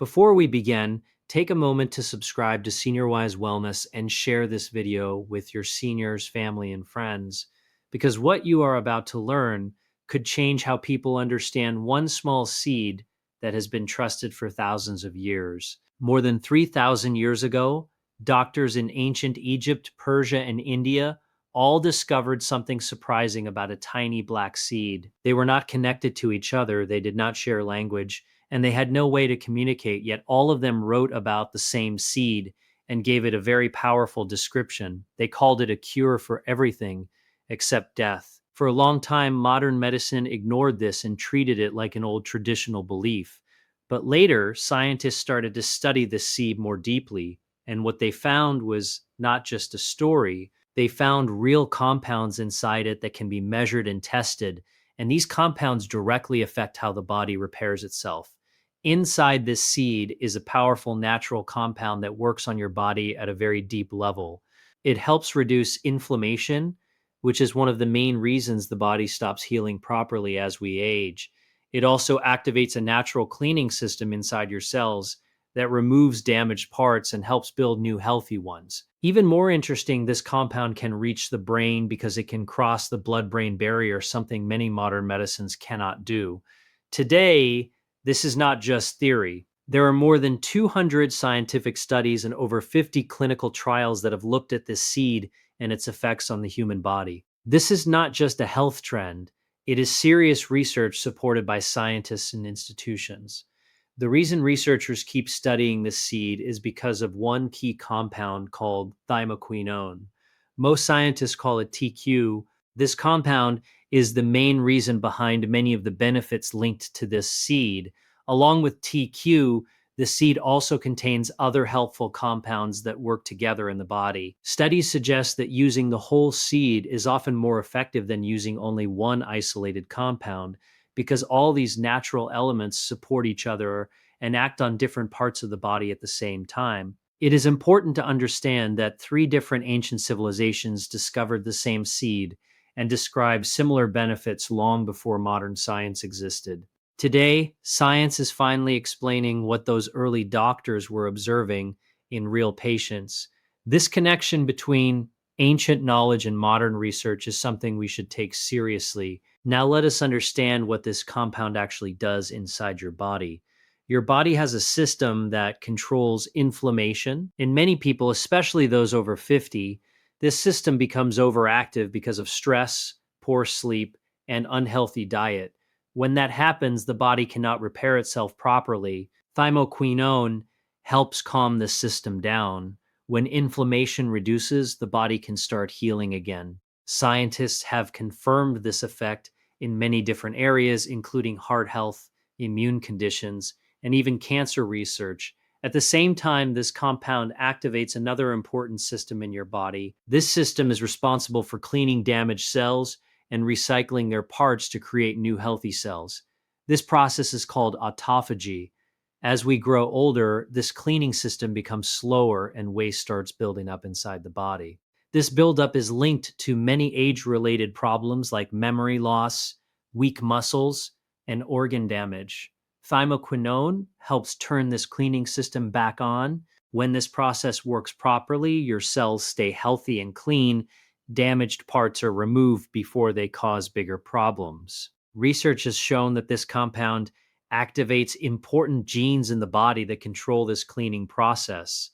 Before we begin, take a moment to subscribe to SeniorWise Wellness and share this video with your seniors, family, and friends, because what you are about to learn could change how people understand one small seed that has been trusted for thousands of years. More than 3,000 years ago, doctors in ancient Egypt, Persia, and India all discovered something surprising about a tiny black seed. They were not connected to each other, they did not share language, and they had no way to communicate, yet all of them wrote about the same seed and gave it a very powerful description. They called it a cure for everything except death. For a long time, modern medicine ignored this and treated it like an old traditional belief. But later, scientists started to study the seed more deeply, and what they found was not just a story. They found real compounds inside it that can be measured and tested, and these compounds directly affect how the body repairs itself. Inside this seed is a powerful natural compound that works on your body at a very deep level. It helps reduce inflammation, which is one of the main reasons the body stops healing properly as we age. It also activates a natural cleaning system inside your cells that removes damaged parts and helps build new healthy ones. Even more interesting, this compound can reach the brain because it can cross the blood-brain barrier, something many modern medicines cannot do. Today, this is not just theory. There are more than 200 scientific studies and over 50 clinical trials that have looked at this seed and its effects on the human body. This is not just a health trend, it is serious research supported by scientists and institutions. The reason researchers keep studying this seed is because of one key compound called thymoquinone. Most scientists call it TQ. This compound is the main reason behind many of the benefits linked to this seed. Along with TQ, the seed also contains other helpful compounds that work together in the body. Studies suggest that using the whole seed is often more effective than using only one isolated compound, because all these natural elements support each other and act on different parts of the body at the same time. It is important to understand that three different ancient civilizations discovered the same seed and described similar benefits long before modern science existed. Today, science is finally explaining what those early doctors were observing in real patients. This connection between ancient knowledge and modern research is something we should take seriously. Now let us understand what this compound actually does inside your body. Your body has a system that controls inflammation. In many people, especially those over 50, this system becomes overactive because of stress, poor sleep, and unhealthy diet. When that happens, the body cannot repair itself properly. Thymoquinone helps calm the system down. When inflammation reduces, the body can start healing again. Scientists have confirmed this effect in many different areas, including heart health, immune conditions, and even cancer research. At the same time, this compound activates another important system in your body. This system is responsible for cleaning damaged cells and recycling their parts to create new healthy cells. This process is called autophagy. As we grow older, this cleaning system becomes slower and waste starts building up inside the body. This buildup is linked to many age-related problems like memory loss, weak muscles, and organ damage. Thymoquinone helps turn this cleaning system back on. When this process works properly, your cells stay healthy and clean. Damaged parts are removed before they cause bigger problems. Research has shown that this compound activates important genes in the body that control this cleaning process.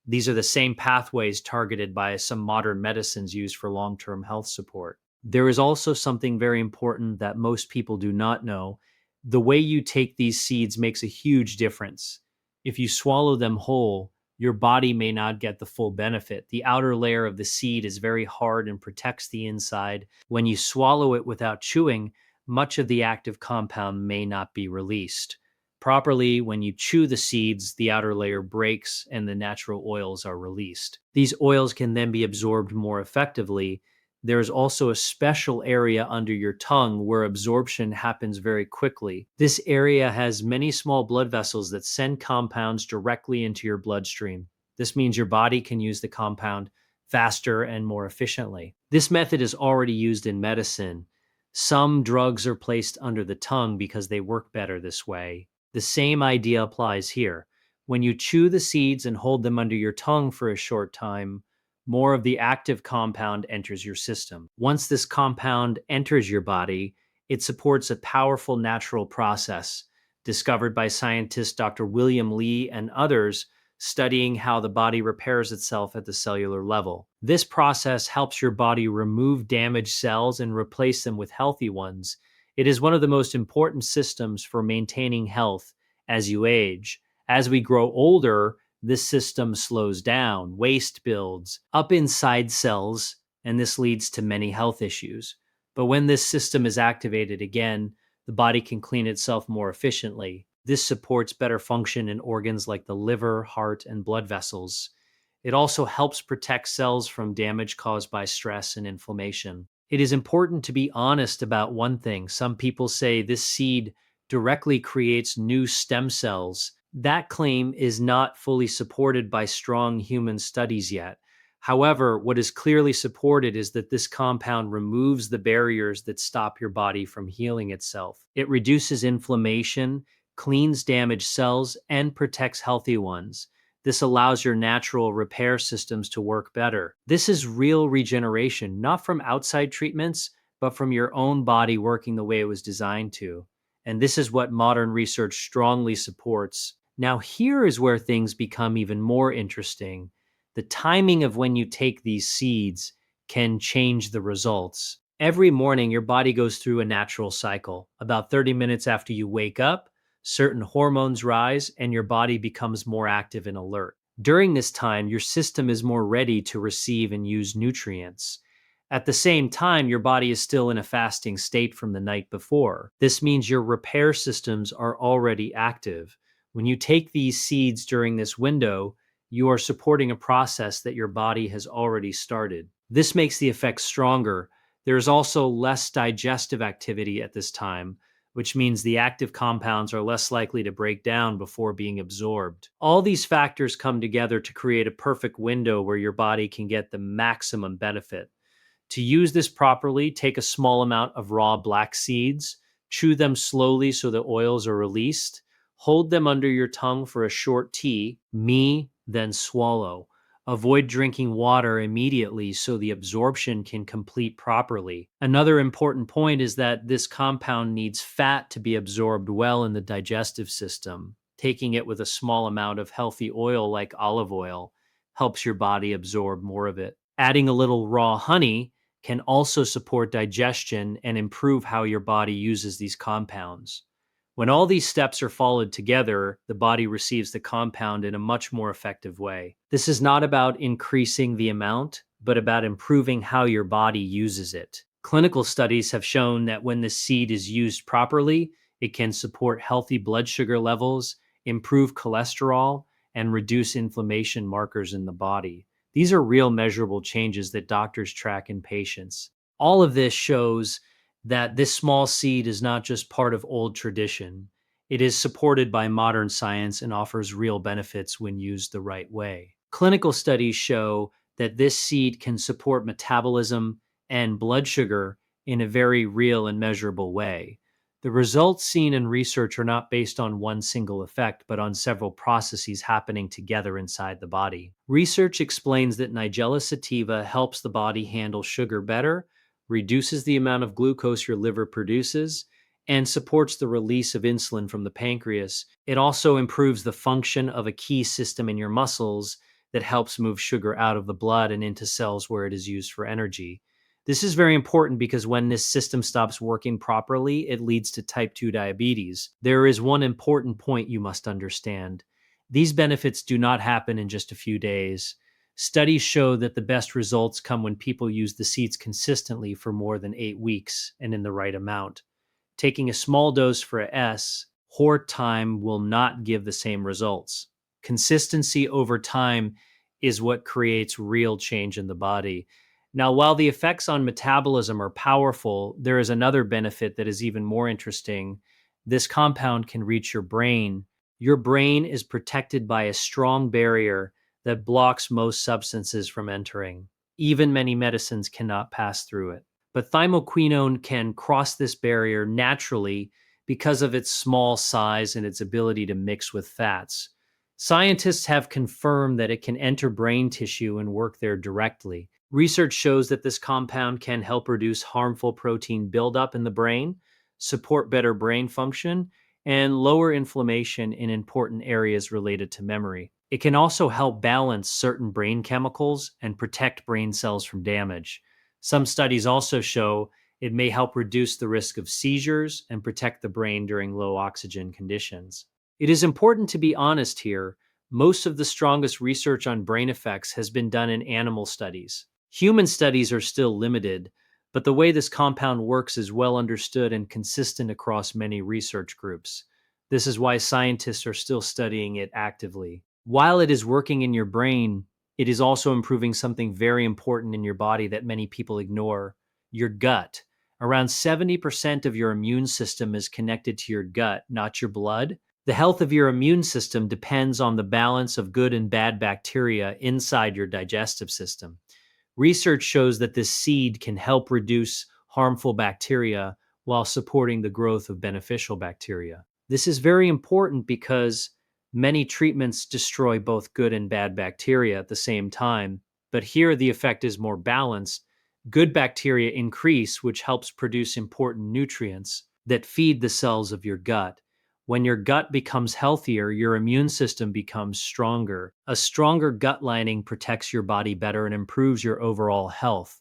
These are the same pathways targeted by some modern medicines used for long-term health support. There is also something very important that most people do not know. The way you take these seeds makes a huge difference. If you swallow them whole, your body may not get the full benefit. The outer layer of the seed is very hard and protects the inside. When you swallow it without chewing, much of the active compound may not be released. Properly, when you chew the seeds, the outer layer breaks and the natural oils are released. These oils can then be absorbed more effectively. There is also a special area under your tongue where absorption happens very quickly. This area has many small blood vessels that send compounds directly into your bloodstream. This means your body can use the compound faster and more efficiently. This method is already used in medicine. Some drugs are placed under the tongue because they work better this way. The same idea applies here. When you chew the seeds and hold them under your tongue for a short time, more of the active compound enters your system. Once this compound enters your body, it supports a powerful natural process discovered by scientist DrWilliamLi and others studying how the body repairs itself at the cellular level. This process helps your body remove damaged cells and replace them with healthy ones. It is one of the most important systems for maintaining health as you age. As we grow older, this system slows down, waste builds up inside cells, and this leads to many health issues. But when this system is activated again, the body can clean itself more efficiently. This supports better function in organs like the liver, heart, and blood vessels. It also helps protect cells from damage caused by stress and inflammation. It is important to be honest about one thing. Some people say this seed directly creates new stem cells. That claim is not fully supported by strong human studies yet. However, what is clearly supported is that this compound removes the barriers that stop your body from healing itself. It reduces inflammation, cleans damaged cells, and protects healthy ones. This allows your natural repair systems to work better. This is real regeneration, not from outside treatments, but from your own body working the way it was designed to. And this is what modern research strongly supports. Now, here is where things become even more interesting. The timing of when you take these seeds can change the results. Every morning, your body goes through a natural cycle. About 30 minutes after you wake up, certain hormones rise and your body becomes more active and alert. During this time, your system is more ready to receive and use nutrients. At the same time, your body is still in a fasting state from the night before. This means your repair systems are already active. When you take these seeds during this window, you are supporting a process that your body has already started. This makes the effect stronger. There is also less digestive activity at this time, which means the active compounds are less likely to break down before being absorbed. All these factors come together to create a perfect window where your body can get the maximum benefit. To use this properly, take a small amount of raw black seeds, chew them slowly so the oils are released, hold them under your tongue for a short me, then swallow. Avoid drinking water immediately so the absorption can complete properly. Another important point is that this compound needs fat to be absorbed well in the digestive system. Taking it with a small amount of healthy oil like olive oil helps your body absorb more of it. Adding a little raw honey can also support digestion and improve how your body uses these compounds. When all these steps are followed together, the body receives the compound in a much more effective way. This is not about increasing the amount, but about improving how your body uses it. Clinical studies have shown that when the seed is used properly, it can support healthy blood sugar levels, improve cholesterol, and reduce inflammation markers in the body. These are real measurable changes that doctors track in patients. All of this shows that this small seed is not just part of old tradition. It is supported by modern science and offers real benefits when used the right way. Clinical studies show that this seed can support metabolism and blood sugar in a very real and measurable way. The results seen in research are not based on one single effect, but on several processes happening together inside the body. Research explains that NigellaSativa helps the body handle sugar better, reduces the amount of glucose your liver produces, and supports the release of insulin from the pancreas. It also improves the function of a key system in your muscles that helps move sugar out of the blood and into cells where it is used for energy. This is very important because when this system stops working properly, it leads to type 2 diabetes. There is one important point you must understand. These benefits do not happen in just a few days. Studies show that the best results come when people use the seeds consistently for more than 8 weeks and in the right amount. Taking a small dose for a S, hoard time will not give the same results. Consistency over time is what creates real change in the body. Now, while the effects on metabolism are powerful, there is another benefit that is even more interesting. This compound can reach your brain. Your brain is protected by a strong barrier that blocks most substances from entering. Even many medicines cannot pass through it. But thymoquinone can cross this barrier naturally because of its small size and its ability to mix with fats. Scientists have confirmed that it can enter brain tissue and work there directly. Research shows that this compound can help reduce harmful protein buildup in the brain, support better brain function, and lower inflammation in important areas related to memory. It can also help balance certain brain chemicals and protect brain cells from damage. Some studies also show it may help reduce the risk of seizures and protect the brain during low oxygen conditions. It is important to be honest here. Most of the strongest research on brain effects has been done in animal studies. Human studies are still limited, but the way this compound works is well understood and consistent across many research groups. This is why scientists are still studying it actively. While it is working in your brain, it is also improving something very important in your body that many people ignore: your gut. Around 70% of your immune system is connected to your gut, not your blood. The health of your immune system depends on the balance of good and bad bacteria inside your digestive system. Research shows that this seed can help reduce harmful bacteria while supporting the growth of beneficial bacteria. This is very important because many treatments destroy both good and bad bacteria at the same time, but here the effect is more balanced. Good bacteria increase, which helps produce important nutrients that feed the cells of your gut. When your gut becomes healthier, your immune system becomes stronger. A stronger gut lining protects your body better and improves your overall health.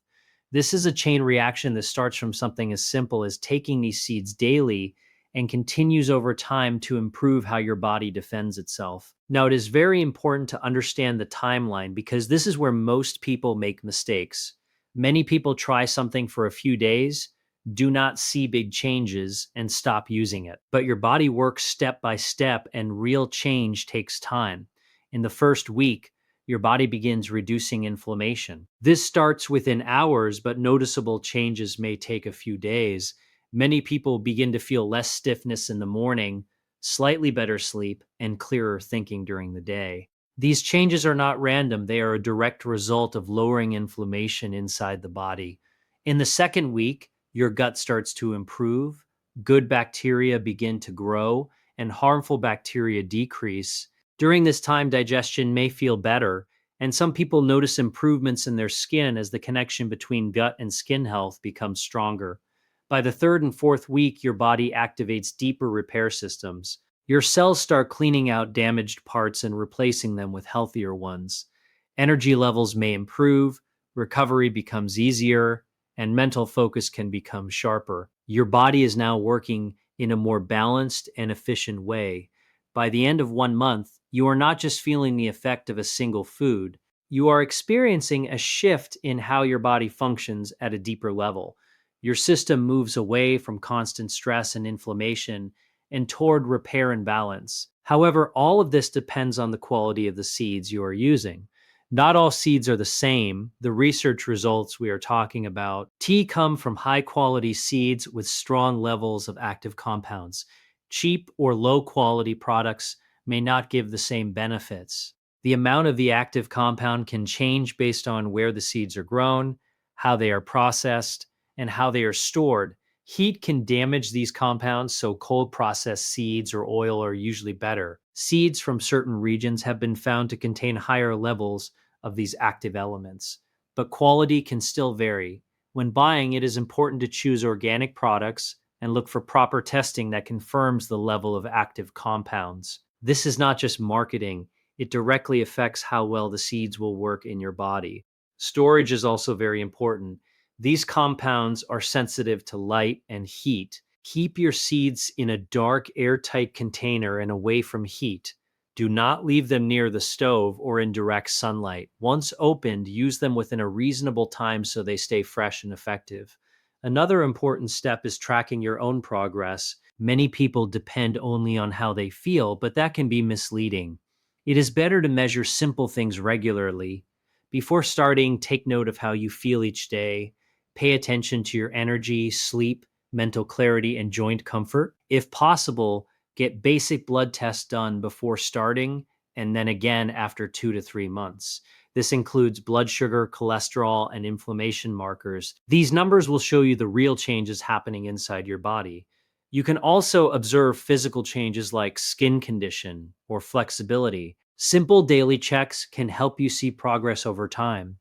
This is a chain reaction that starts from something as simple as taking these seeds daily and continues over time to improve how your body defends itself. Now, it is very important to understand the timeline because this is where most people make mistakes. Many people try something for a few days, do not see big changes, and stop using it. But your body works step by step, and real change takes time. In the first week, your body begins reducing inflammation. This starts within hours, but noticeable changes may take a few days. Many people begin to feel less stiffness in the morning, slightly better sleep, and clearer thinking during the day. These changes are not random. They are a direct result of lowering inflammation inside the body. In the second week, your gut starts to improve, good bacteria begin to grow, and harmful bacteria decrease. During this time, digestion may feel better, and some people notice improvements in their skin as the connection between gut and skin health becomes stronger. By the third and fourth week, your body activates deeper repair systems. Your cells start cleaning out damaged parts and replacing them with healthier ones. Energy levels may improve, recovery becomes easier, and mental focus can become sharper. Your body is now working in a more balanced and efficient way. By the end of 1 month, you are not just feeling the effect of a single food, you are experiencing a shift in how your body functions at a deeper level. Your system moves away from constant stress and inflammation and toward repair and balance. However, all of this depends on the quality of the seeds you are using. Not all seeds are the same. The research results we are talking about come from high quality seeds with strong levels of active compounds. Cheap or low quality products may not give the same benefits. The amount of the active compound can change based on where the seeds are grown, how they are processed, and how they are stored. Heat can damage these compounds, so cold processed seeds or oil are usually better. Seeds from certain regions have been found to contain higher levels of these active elements, but quality can still vary. When buying, it is important to choose organic products and look for proper testing that confirms the level of active compounds. This is not just marketing, it directly affects how well the seeds will work in your body. Storage is also very important. These compounds are sensitive to light and heat. Keep your seeds in a dark, airtight container and away from heat. Do not leave them near the stove or in direct sunlight. Once opened, use them within a reasonable time so they stay fresh and effective. Another important step is tracking your own progress. Many people depend only on how they feel, but that can be misleading. It is better to measure simple things regularly. Before starting, take note of how you feel each day. Pay attention to your energy, sleep, mental clarity, and joint comfort. If possible, get basic blood tests done before starting and then again after 2 to 3 months. This includes blood sugar, cholesterol, and inflammation markers. These numbers will show you the real changes happening inside your body. You can also observe physical changes like skin condition or flexibility. Simple daily checks can help you see progress over time.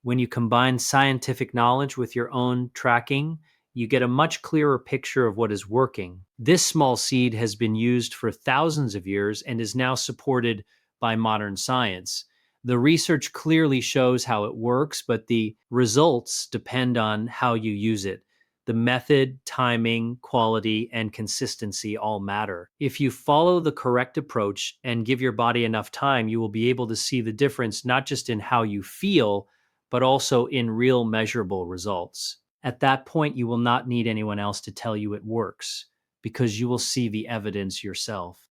When you combine scientific knowledge with your own tracking, you get a much clearer picture of what is working. This small seed has been used for thousands of years and is now supported by modern science. The research clearly shows how it works, but the results depend on how you use it. The method, timing, quality, and consistency all matter. If you follow the correct approach and give your body enough time, you will be able to see the difference not just in how you feel, but also in real measurable results. At that point, you will not need anyone else to tell you it works because you will see the evidence yourself.